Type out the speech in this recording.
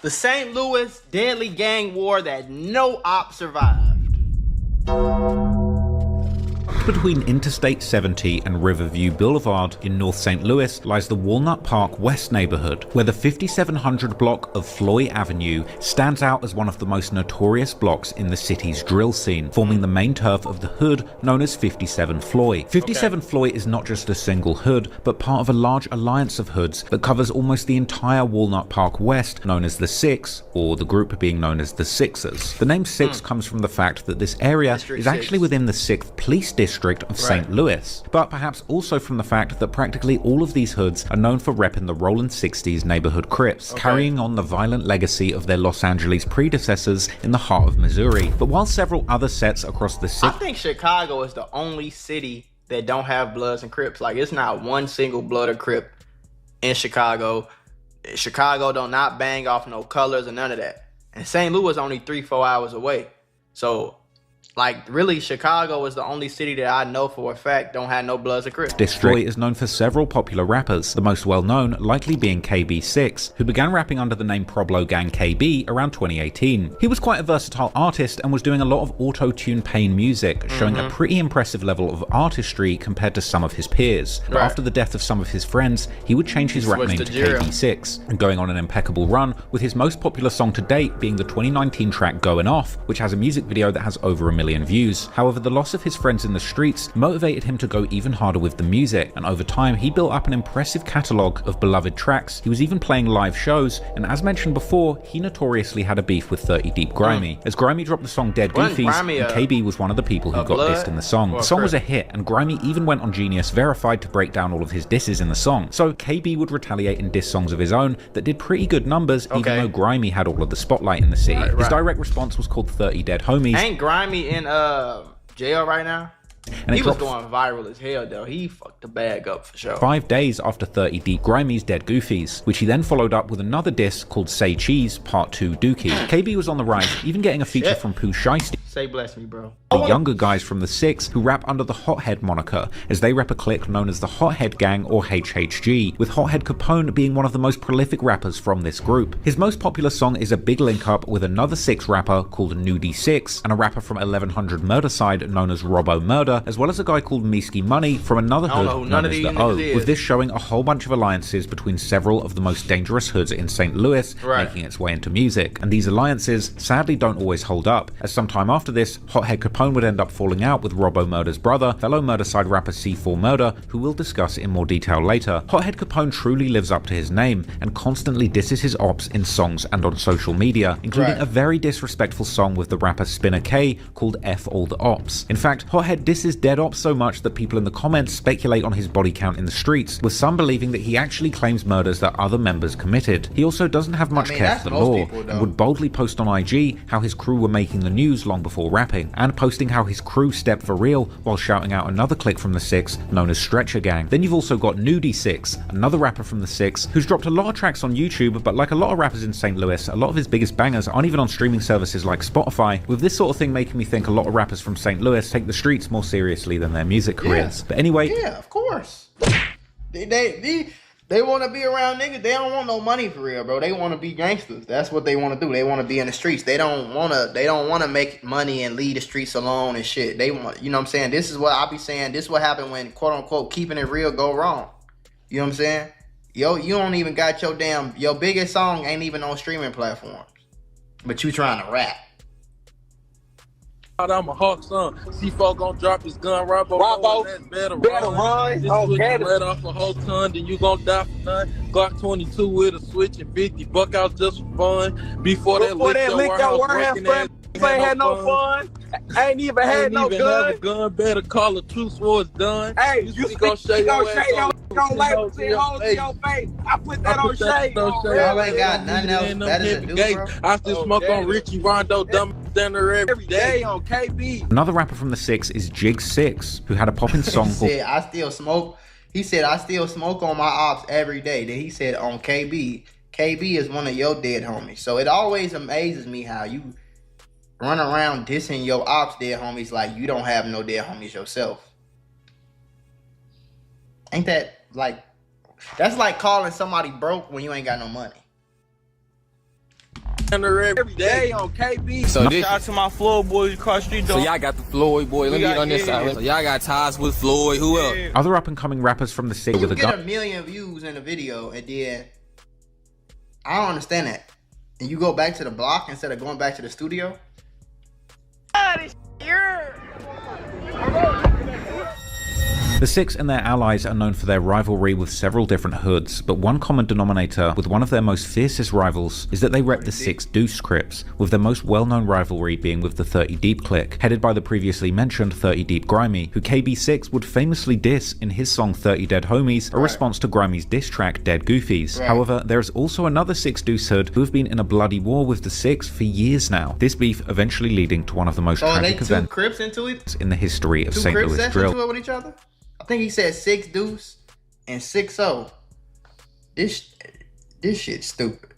The St. Louis deadly gang war that no op survived. Between Interstate 70 and Riverview Boulevard in North St. Louis lies the Walnut Park West neighborhood, where the 5700 block of Floyd Avenue stands out as one of the most notorious blocks in the city's drill scene, forming the main turf of the hood known as 57 Floyd. 57 Floyd is not just a single hood, but part of a large alliance of hoods that covers almost the entire Walnut Park West, known as the Six, or the group being known as the Sixers. The name Six comes from the fact that this area is actually within the 6th Police District of St. Louis, but perhaps also from the fact that practically all of these hoods are known for repping the Rollin' 60s neighborhood Crips, carrying on the violent legacy of their Los Angeles predecessors in the heart of Missouri. But while several other sets across the city... I think Chicago is the only city that don't have Bloods and Crips. Like, it's not one single Blood or Crip in Chicago. Chicago don't not bang off no colors or none of that. And St. Louis is only 3-4 hours away. So... like, really, Chicago is the only city that I know for a fact don't have no Bloods or Crips. District is known for several popular rappers, the most well-known likely being KB6, who began rapping under the name Problo Gang KB around 2018. He was quite a versatile artist and was doing a lot of auto-tune pain music, showing a pretty impressive level of artistry compared to some of his peers. But after the death of some of his friends, he would change his rap name to KB6, and going on an impeccable run, with his most popular song to date being the 2019 track Going Off, which has a music video that has over 1 million views. However, the loss of his friends in the streets motivated him to go even harder with the music, and over time he built up an impressive catalogue of beloved tracks. He was even playing live shows, and as mentioned before, he notoriously had a beef with 30 Deep Grimy. As Grimy dropped the song Dead Goofies, and KB was one of the people who got dissed in the song. The song was a hit, and Grimy even went on Genius Verified to break down all of his disses in the song. So KB would retaliate in diss songs of his own that did pretty good numbers, even though Grimy had all of the spotlight in the city. His direct response was called 30 Dead Homies. Ain't Grimy in jail right now? And he was going viral as hell though. He fucked the bag up for sure. 5 days after 30 Deep Grimy's Dead Goofies, which he then followed up with another diss called Say Cheese Part 2 Dookie. KB was on the rise, even getting a feature from Pooh Shiesty. Say bless me, bro. The younger guys from the Six who rap under the Hothead moniker, as they rep a clique known as the Hothead Gang or HHG, with Hothead Capone being one of the most prolific rappers from this group. His most popular song is a big link up with another Six rapper called Nudie Six, and a rapper from 1100 Murderside known as Robbo Murder, as well as a guy called Meesky Money from another hood known as the O, with this showing a whole bunch of alliances between several of the most dangerous hoods in St. Louis, making its way into music. And these alliances sadly don't always hold up, as sometime after this, Hothead Capone would end up falling out with Robbo Murder's brother, fellow Murderside rapper C4 Murder, who we'll discuss in more detail later. Hothead Capone truly lives up to his name and constantly disses his ops in songs and on social media, including a very disrespectful song with the rapper Spinner K called F All the Ops. In fact, Hothead disses dead ops so much that people in the comments speculate on his body count in the streets, with some believing that he actually claims murders that other members committed. He also doesn't have much care for the law, and would boldly post on IG how his crew were making the news long before rapping, and posting how his crew stepped for real while shouting out another clique from the Six known as Stretcher Gang. Then you've also got Nudie Six, another rapper from the Six, who's dropped a lot of tracks on YouTube, but like a lot of rappers in St. Louis, a lot of his biggest bangers aren't even on streaming services like Spotify, with this sort of thing making me think a lot of rappers from St. Louis take the streets more seriously than their music careers. But anyway... yeah, of course. They want to be around niggas. They don't want no money for real, bro. They want to be gangsters. That's what they want to do. They want to be in the streets. They don't want to make money and leave the streets alone and shit. They want, you know what I'm saying? This is what I be saying. This is what happened when quote unquote keeping it real go wrong. You know what I'm saying? Yo, you don't even got your biggest song ain't even on streaming platforms, but you trying to rap. I'm a Hawk son. C4 gonna drop his gun. Robbo, that's better run. This is what you let off a whole ton, then you gonna die for none. Glock 22 with a switch and 50 buck out just for fun. Before that lick your warehouse, ain't had no fun. Ain't even had no gun. Better call a truce war it's done. Hey, you gonna shake your ass. Don't like to see holes in your face. I put that on shade. Y'all ain't got nothing else better to do, bro. I still smoke on Richie Rondo, dumb dinner every day on KB. Another rapper from the Six is Jig 6, who had a poppin' song called I still smoke. He said I still smoke on my ops every day. Then he said on KB. KB is one of your dead homies. So it always amazes me how you run around dissing your ops dead homies like you don't have no dead homies yourself. Ain't that like, that's like calling somebody broke when you ain't got no money. every day on KB. So Shout out to my Floyd boys across the street. So y'all got the Floyd boy. Let me get on this side. So y'all got ties with Floyd. Who else? Other up-and-coming rappers from the city with a get gun. 1 million views in a video, and then I don't understand that. And you go back to the block instead of going back to the studio. The Six and their allies are known for their rivalry with several different hoods, but one common denominator with one of their most fiercest rivals is that they rep the 6 Deuce Crips, with their most well-known rivalry being with the 30 Deep clique, headed by the previously mentioned 30 Deep Grimy, who KB6 would famously diss in his song 30 Dead Homies, a response to Grimy's diss track Dead Goofies. However, there is also another 6 Deuce hood who have been in a bloody war with the 6 for years now, this beef eventually leading to one of the most tragic events Crips into it? in the history of Two St. Crips Louis into drill. it with each other? I think he said 6 Deuce and 6-0. This shit's stupid.